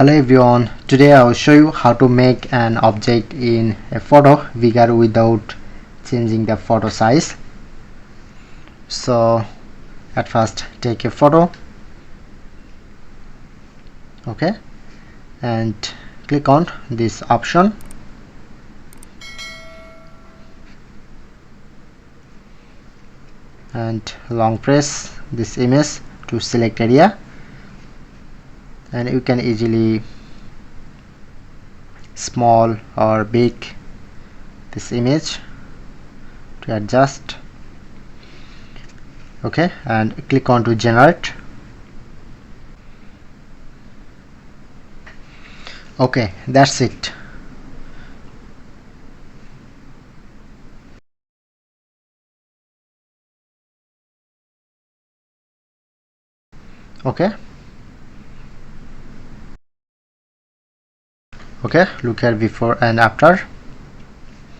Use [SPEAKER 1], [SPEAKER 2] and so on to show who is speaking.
[SPEAKER 1] Hello everyone, today I will show you how to make an object in a photo bigger without changing the photo size. So at first take a photo, okay, and click on this option and long press this image to select area, and you can easily small or big this image to adjust. Okay, and click on to generate. Okay, that's it. Okay, look here before and after.